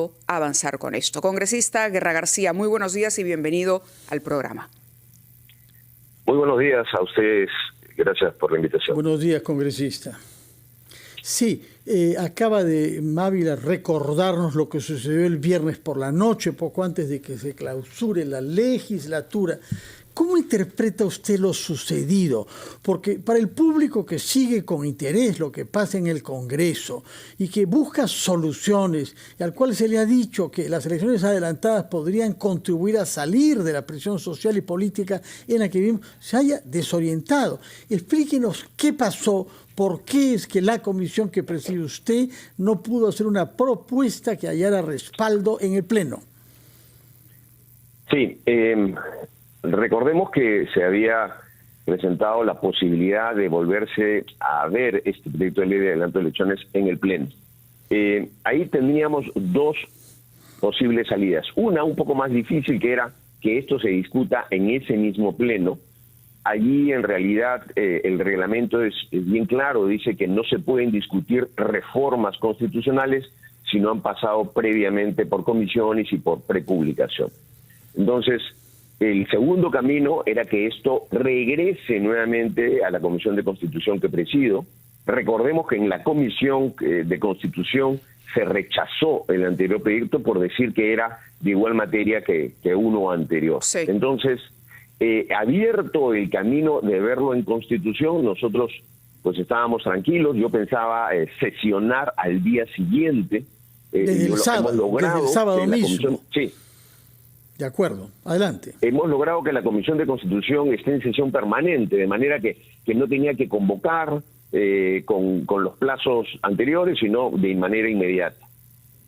pudo avanzar con esto. Congresista Guerra García, muy buenos días y bienvenido al programa. Muy buenos días a ustedes. Gracias por la invitación. Buenos días, congresista. Sí, acaba de Mávila recordarnos lo que sucedió el viernes por la noche, poco antes de que se clausure la legislatura. ¿Cómo interpreta usted lo sucedido? Porque para el público que sigue con interés lo que pasa en el Congreso y que busca soluciones, y al cual se le ha dicho que las elecciones adelantadas podrían contribuir a salir de la presión social y política en la que vivimos, se haya desorientado. Explíquenos qué pasó, por qué es que la comisión que preside usted no pudo hacer una propuesta que hallara respaldo en el Pleno. Sí, recordemos que se había presentado la posibilidad de volverse a ver este proyecto de ley de adelanto de elecciones en el Pleno. Ahí teníamos dos posibles salidas. Una un poco más difícil, que era que esto se discuta en ese mismo Pleno. Allí en realidad el reglamento es bien claro, dice que no se pueden discutir reformas constitucionales si no han pasado previamente por comisiones y por prepublicación. Entonces, el segundo camino era que esto regrese nuevamente a la Comisión de Constitución que presido. Recordemos que en la Comisión de Constitución se rechazó el anterior proyecto por decir que era de igual materia que uno anterior. Sí. Entonces, abierto el camino de verlo en Constitución, nosotros pues estábamos tranquilos. Yo pensaba sesionar al día siguiente. Desde el sábado mismo. Sí. De acuerdo, adelante. Hemos logrado que la Comisión de Constitución esté en sesión permanente, de manera que no tenía que convocar con los plazos anteriores, sino de manera inmediata.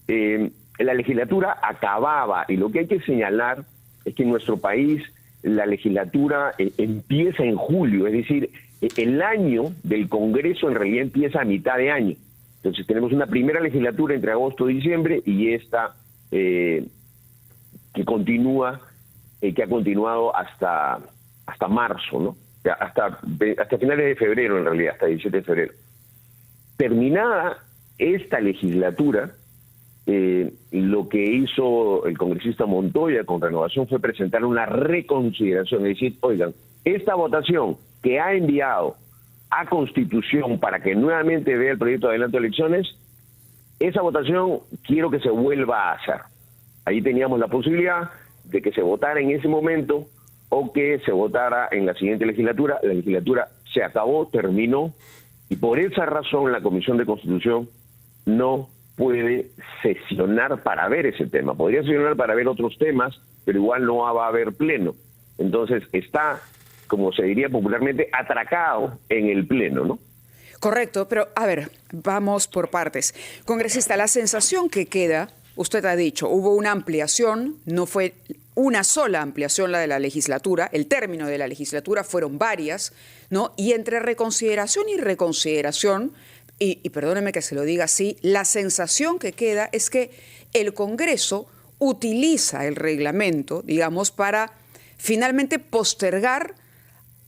La legislatura acababa, y lo que hay que señalar es que en nuestro país la legislatura empieza en julio, es decir, el año del Congreso en realidad empieza a mitad de año. Entonces tenemos una primera legislatura entre agosto y diciembre y esta que ha continuado hasta marzo, ¿no? Hasta finales de febrero, en realidad, hasta 17 de febrero. Terminada esta legislatura, lo que hizo el congresista Montoya con Renovación fue presentar una reconsideración, es decir, oigan, esta votación que ha enviado a Constitución para que nuevamente vea el proyecto de adelanto de elecciones, esa votación quiero que se vuelva a hacer. Ahí teníamos la posibilidad de que se votara en ese momento o que se votara en la siguiente legislatura. La legislatura se acabó, terminó, y por esa razón la Comisión de Constitución no puede sesionar para ver ese tema. Podría sesionar para ver otros temas, pero igual no va a haber pleno. Entonces está, como se diría popularmente, atracado en el pleno, ¿no? Correcto, pero a ver, vamos por partes. Congresista, la sensación que queda, usted ha dicho, hubo una ampliación, no fue una sola ampliación la de la legislatura, el término de la legislatura fueron varias, ¿no? Y entre reconsideración y reconsideración, y perdóneme que se lo diga así, la sensación que queda es que el Congreso utiliza el reglamento, digamos, para finalmente postergar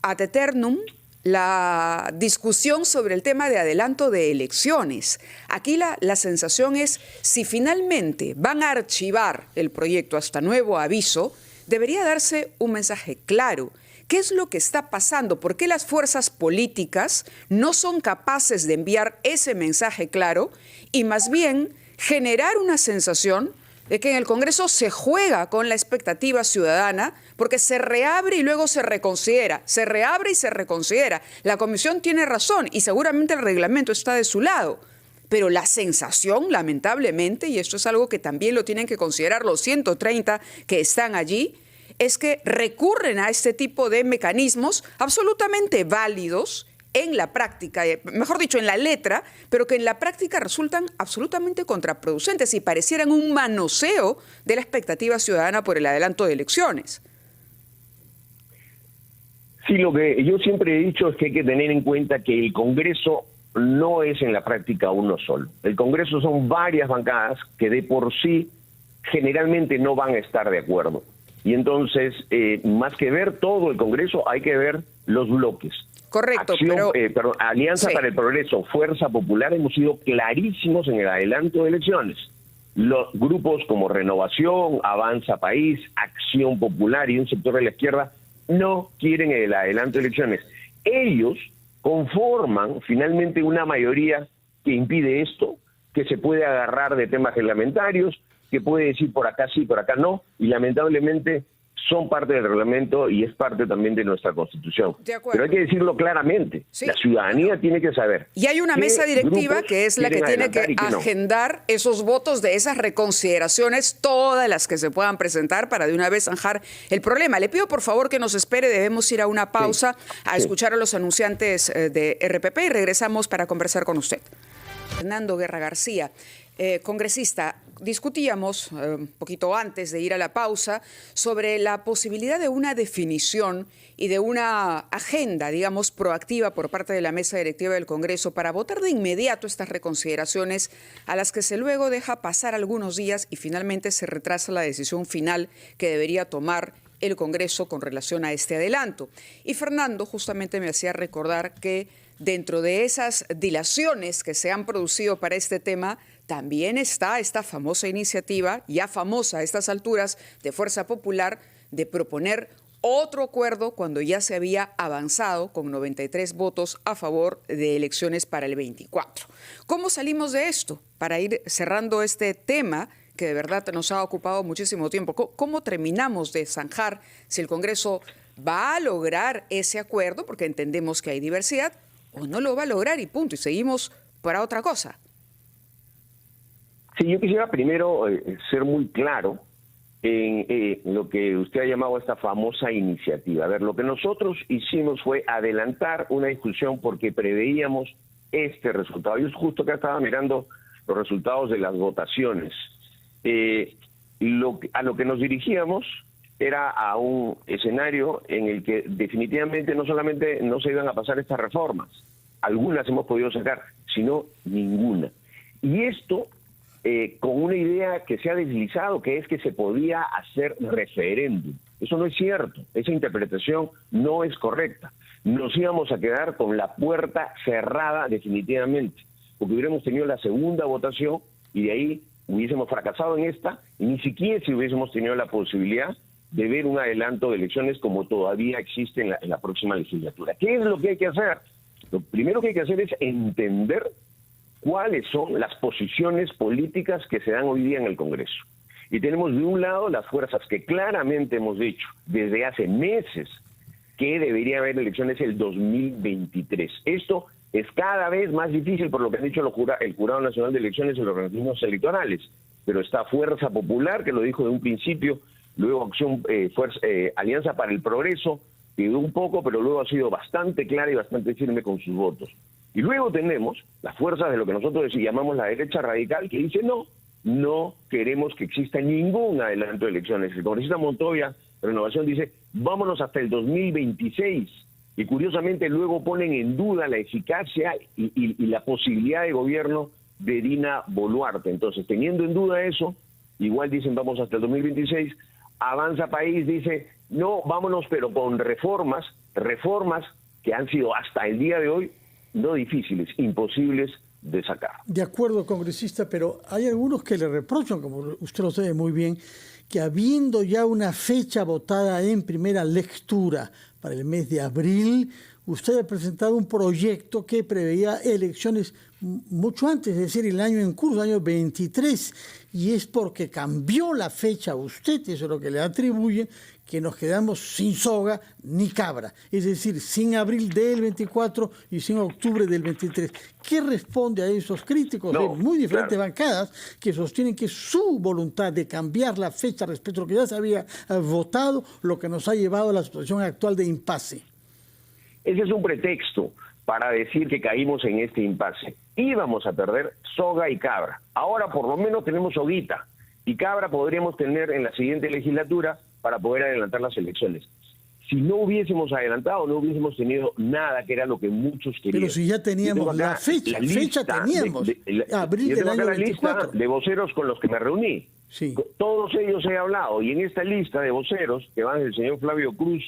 ad eternum la discusión sobre el tema de adelanto de elecciones. Aquí la sensación es, si finalmente van a archivar el proyecto hasta nuevo aviso, debería darse un mensaje claro. ¿Qué es lo que está pasando? ¿Por qué las fuerzas políticas no son capaces de enviar ese mensaje claro y más bien generar una sensación de que en el Congreso se juega con la expectativa ciudadana porque se reabre y luego se reconsidera, se reabre y se reconsidera? La Comisión tiene razón y seguramente el reglamento está de su lado, pero la sensación, lamentablemente, y esto es algo que también lo tienen que considerar los 130 que están allí, es que recurren a este tipo de mecanismos absolutamente válidos en la práctica, mejor dicho, en la letra, pero que en la práctica resultan absolutamente contraproducentes y parecieran un manoseo de la expectativa ciudadana por el adelanto de elecciones. Sí, lo que yo siempre he dicho es que hay que tener en cuenta que el Congreso no es en la práctica uno solo. El Congreso son varias bancadas que de por sí generalmente no van a estar de acuerdo. Y entonces, más que ver todo el Congreso, hay que ver los bloques. Correcto, pero Alianza sí. para el Progreso, Fuerza Popular, hemos sido clarísimos en el adelanto de elecciones. Los grupos como Renovación, Avanza País, Acción Popular y un sector de la izquierda no quieren el adelanto de elecciones. Ellos conforman finalmente una mayoría que impide esto, que se puede agarrar de temas reglamentarios, que puede decir por acá sí, por acá no, y lamentablemente son parte del reglamento y es parte también de nuestra Constitución. Pero hay que decirlo claramente, sí, la ciudadanía tiene que saber. Y hay una mesa directiva que es la que tiene que agendar esos votos de esas reconsideraciones, todas las que se puedan presentar para de una vez zanjar el problema. Le pido por favor que nos espere, debemos ir a una pausa a escuchar a los anunciantes de RPP y regresamos para conversar con usted. Fernando Guerra García, congresista, discutíamos un poquito antes de ir a la pausa sobre la posibilidad de una definición y de una agenda, digamos, proactiva por parte de la mesa directiva del Congreso para votar de inmediato estas reconsideraciones a las que se luego deja pasar algunos días y finalmente se retrasa la decisión final que debería tomar el Congreso con relación a este adelanto. Y Fernando justamente me hacía recordar que dentro de esas dilaciones que se han producido para este tema, también está esta famosa iniciativa, ya famosa a estas alturas, de Fuerza Popular, de proponer otro acuerdo cuando ya se había avanzado con 93 votos a favor de elecciones para el 24. ¿Cómo salimos de esto? Para ir cerrando este tema que de verdad nos ha ocupado muchísimo tiempo. ¿Cómo terminamos de zanjar si el Congreso va a lograr ese acuerdo? Porque entendemos que hay diversidad, o no lo va a lograr y punto, y seguimos para otra cosa. Sí, yo quisiera primero ser muy claro en lo que usted ha llamado esta famosa iniciativa. A ver, lo que nosotros hicimos fue adelantar una discusión porque preveíamos este resultado. Yo justo acá estaba mirando los resultados de las votaciones. A lo que nos dirigíamos era a un escenario en el que definitivamente no solamente no se iban a pasar estas reformas, algunas hemos podido sacar, sino ninguna. Y esto con una idea que se ha deslizado, que es que se podía hacer referéndum. Eso no es cierto, esa interpretación no es correcta. Nos íbamos a quedar con la puerta cerrada definitivamente, porque hubiéramos tenido la segunda votación y de ahí hubiésemos fracasado en esta, y ni siquiera si hubiésemos tenido la posibilidad de ver un adelanto de elecciones como todavía existe en la próxima legislatura. ¿Qué es lo que hay que hacer? Lo primero que hay que hacer es entender cuáles son las posiciones políticas que se dan hoy día en el Congreso. Y tenemos de un lado las fuerzas que claramente hemos dicho desde hace meses que debería haber elecciones el 2023. Esto es cada vez más difícil por lo que han dicho el Jurado Nacional de Elecciones y los organismos electorales. Pero está Fuerza Popular, que lo dijo de un principio, luego Alianza para el Progreso, que dio un poco, pero luego ha sido bastante clara y bastante firme con sus votos. Y luego tenemos las fuerzas de lo que nosotros llamamos la derecha radical, que dice no queremos que exista ningún adelanto de elecciones. El congresista Montoya, Renovación, dice vámonos hasta el 2026. Y curiosamente luego ponen en duda la eficacia y la posibilidad de gobierno de Dina Boluarte. Entonces, teniendo en duda eso, igual dicen vamos hasta el 2026. Avanza País dice no, vámonos, pero con reformas que han sido hasta el día de hoy no difíciles, imposibles de sacar. De acuerdo, congresista, pero hay algunos que le reprochan, como usted lo sabe muy bien, que habiendo ya una fecha votada en primera lectura para el mes de abril, usted ha presentado un proyecto que preveía elecciones mucho antes, es decir, el año en curso, el año 23, y es porque cambió la fecha usted, eso es lo que le atribuye, que nos quedamos sin soga ni cabra, es decir, sin abril del 24 y sin octubre del 23. ¿Qué responde a esos críticos de muy diferentes bancadas que sostienen que su voluntad de cambiar la fecha respecto a lo que ya se había votado, lo que nos ha llevado a la situación actual de impasse? Ese es un pretexto para decir que caímos en este impasse. Íbamos a perder soga y cabra. Ahora por lo menos tenemos soguita y cabra podríamos tener en la siguiente legislatura para poder adelantar las elecciones. Si no hubiésemos adelantado, no hubiésemos tenido nada, que era lo que muchos querían. Pero si ya teníamos la fecha teníamos, abril del año 24. Lista de voceros con los que me reuní. Sí. Todos ellos he hablado, y en esta lista de voceros, que van desde el señor Flavio Cruz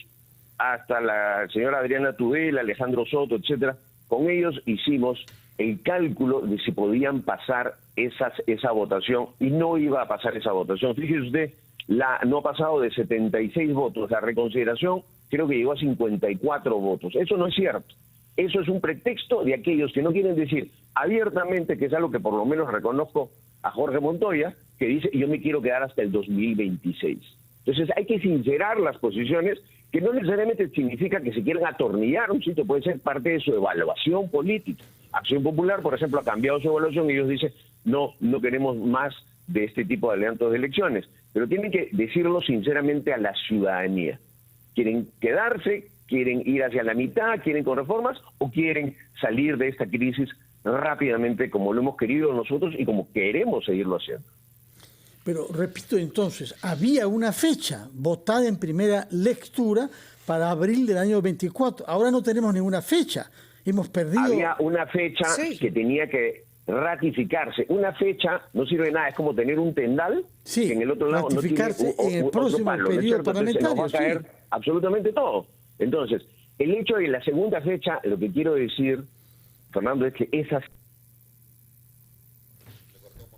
hasta la señora Adriana Tudela, Alejandro Soto, etcétera, con ellos hicimos el cálculo de si podían pasar esa votación y no iba a pasar esa votación. Fíjese usted, no ha pasado de 76 votos. La reconsideración creo que llegó a 54 votos. Eso no es cierto. Eso es un pretexto de aquellos que no quieren decir abiertamente, que es algo que por lo menos reconozco a Jorge Montoya, que dice yo me quiero quedar hasta el 2026. Entonces hay que sincerar las posiciones, que no necesariamente significa que se quieran atornillar un sitio, puede ser parte de su evaluación política. Acción Popular, por ejemplo, ha cambiado su evaluación y ellos dicen no queremos más de este tipo de adelantos de elecciones, pero tienen que decirlo sinceramente a la ciudadanía. ¿Quieren quedarse? ¿Quieren ir hacia la mitad? ¿Quieren con reformas? ¿O quieren salir de esta crisis rápidamente como lo hemos querido nosotros y como queremos seguirlo haciendo? Pero repito entonces, había una fecha votada en primera lectura para abril del año 24. Ahora no tenemos ninguna fecha. Hemos perdido... Había una fecha que tenía que ratificarse. Una fecha no sirve de nada, es como tener un tendal que en el otro lado no tiene en el próximo palo, periodo parlamentario. Se nos va a caer absolutamente todo. Entonces, el hecho de la segunda fecha, lo que quiero decir, Fernando, es que esas...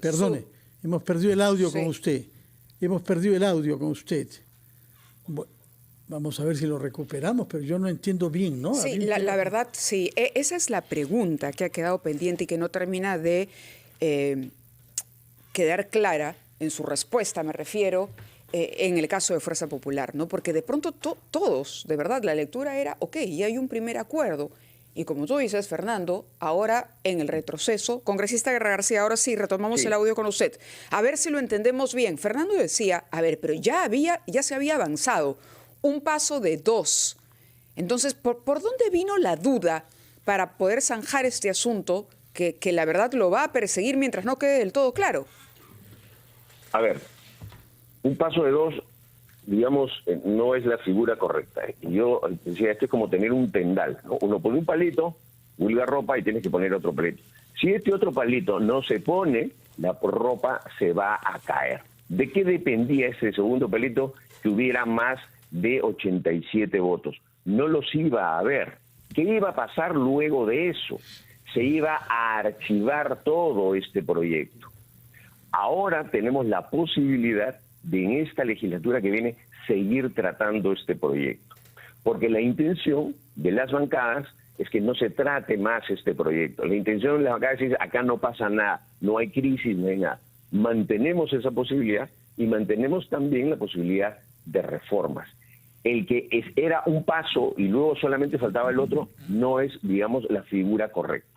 Perdone, hemos perdido el audio con usted. Hemos perdido el audio con usted. Bueno, vamos a ver si lo recuperamos, pero yo no entiendo bien, ¿no? Sí, la verdad, sí. Esa es la pregunta que ha quedado pendiente y que no termina de quedar clara en su respuesta, me refiero, en el caso de Fuerza Popular, ¿no? Porque de pronto todos, de verdad, la lectura era, ok, ya hay un primer acuerdo. Y como tú dices, Fernando, ahora en el retroceso, congresista Guerra García, ahora sí, retomamos el audio con usted. A ver si lo entendemos bien. Fernando decía, a ver, pero ya se había avanzado un paso de 2. Entonces, ¿por dónde vino la duda para poder zanjar este asunto que la verdad lo va a perseguir mientras no quede del todo claro? A ver, un paso de 2, digamos, no es la figura correcta. Yo decía, esto es como tener un tendal, ¿no? Uno pone un palito, vulga ropa y tienes que poner otro palito. Si este otro palito no se pone, la ropa se va a caer. ¿De qué dependía ese segundo palito? Que hubiera más de 87 votos. No los iba a haber. ¿Qué iba a pasar luego de eso? Se iba a archivar todo este proyecto. Ahora tenemos la posibilidad de en esta legislatura que viene seguir tratando este proyecto. Porque la intención de las bancadas es que no se trate más este proyecto. La intención de las bancadas es acá no pasa nada, no hay crisis, no hay nada. Mantenemos esa posibilidad y mantenemos también la posibilidad de reformas. El que era un paso y luego solamente faltaba el otro no es, digamos, la figura correcta.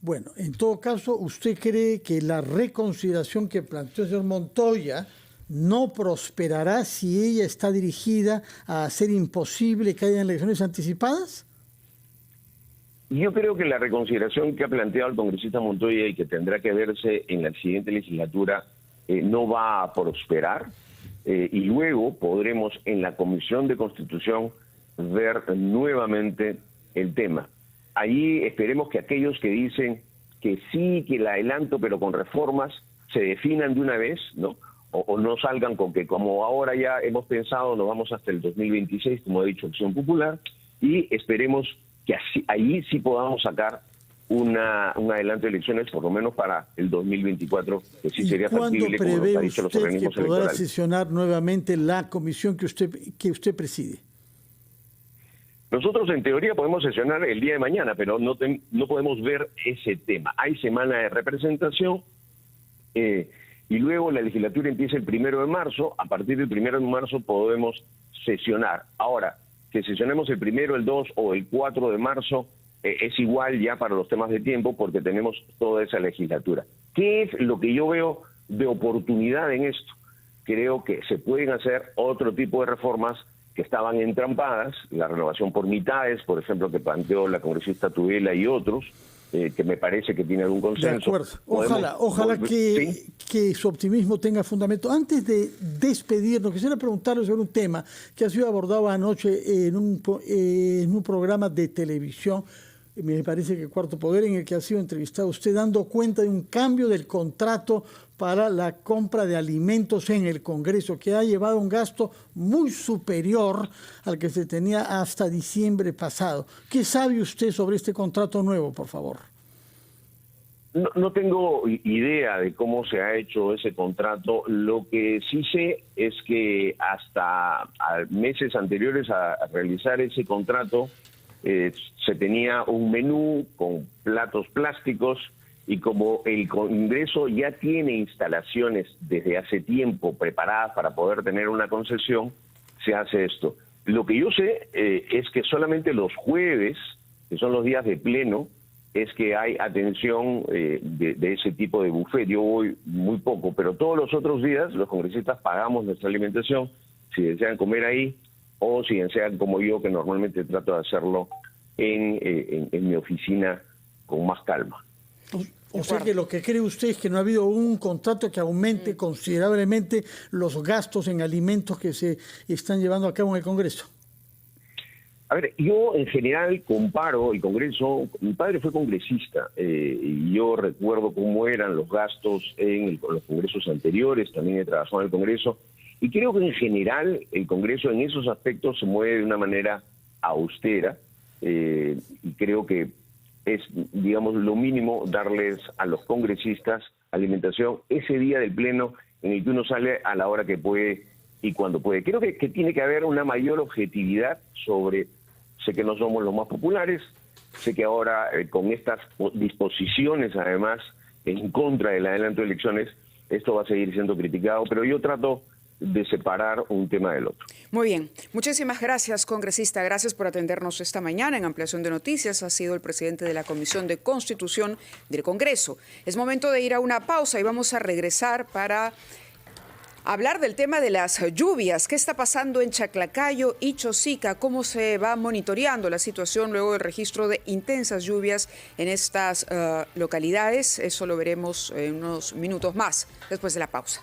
Bueno, en todo caso, ¿usted cree que la reconsideración que planteó el señor Montoya no prosperará si ella está dirigida a hacer imposible que haya elecciones anticipadas? Yo creo que la reconsideración que ha planteado el congresista Montoya y que tendrá que verse en la siguiente legislatura no va a prosperar y luego podremos en la Comisión de Constitución ver nuevamente el tema. Allí esperemos que aquellos que dicen que sí, que la adelanto pero con reformas, se definan de una vez, ¿no? O no salgan con que como ahora ya hemos pensado nos vamos hasta el 2026, como ha dicho Acción Popular, y esperemos que ahí sí podamos sacar un adelanto de elecciones, por lo menos para el 2024, que sí sería factible, como nos ha dicho los organismos electorales. ¿Cuándo prevé usted que podrá sesionar nuevamente la comisión que usted preside? Nosotros en teoría podemos sesionar el día de mañana, pero no podemos ver ese tema. Hay semana de representación y luego la legislatura empieza el 1 de marzo. A partir del 1 de marzo podemos sesionar. Ahora, que sesionemos el 1, el 2 o el 4 de marzo es igual ya para los temas de tiempo porque tenemos toda esa legislatura. ¿Qué es lo que yo veo de oportunidad en esto? Creo que se pueden hacer otro tipo de reformas que estaban entrampadas, la renovación por mitades, por ejemplo, que planteó la congresista Tudela y otros, que me parece que tiene algún consenso. De acuerdo. Ojalá que su optimismo tenga fundamento. Antes de despedirnos, quisiera preguntarle sobre un tema que ha sido abordado anoche en un programa de televisión, me parece que Cuarto Poder, en el que ha sido entrevistado usted, dando cuenta de un cambio del contrato para la compra de alimentos en el Congreso, que ha llevado un gasto muy superior al que se tenía hasta diciembre pasado. ¿Qué sabe usted sobre este contrato nuevo, por favor? No tengo idea de cómo se ha hecho ese contrato. Lo que sí sé es que hasta a meses anteriores a realizar ese contrato se tenía un menú con platos plásticos, y como el Congreso ya tiene instalaciones desde hace tiempo preparadas para poder tener una concesión, se hace esto. Lo que yo sé es que solamente los jueves, que son los días de pleno, es que hay atención de ese tipo de buffet. Yo voy muy poco, pero todos los otros días los congresistas pagamos nuestra alimentación, si desean comer ahí, o si desean como yo, que normalmente trato de hacerlo en mi oficina con más calma. O sea que lo que cree usted es que no ha habido un contrato que aumente considerablemente los gastos en alimentos que se están llevando a cabo en el Congreso. A ver, yo en general comparo el Congreso. Mi padre fue congresista y yo recuerdo cómo eran los gastos en los congresos anteriores. También he trabajado en el Congreso y creo que en general el Congreso en esos aspectos se mueve de una manera austera y creo que es, digamos, lo mínimo darles a los congresistas alimentación ese día del pleno en el que uno sale a la hora que puede y cuando puede. Creo que tiene que haber una mayor objetividad sobre, sé que no somos los más populares, sé que ahora con estas disposiciones además en contra del adelanto de elecciones, esto va a seguir siendo criticado, pero yo trato de separar un tema del otro. Muy bien. Muchísimas gracias, congresista. Gracias por atendernos esta mañana en Ampliación de Noticias. Ha sido el presidente de la Comisión de Constitución del Congreso. Es momento de ir a una pausa y vamos a regresar para hablar del tema de las lluvias. ¿Qué está pasando en Chaclacayo y Chosica? ¿Cómo se va monitoreando la situación luego del registro de intensas lluvias en estas localidades? Eso lo veremos en unos minutos más, después de la pausa.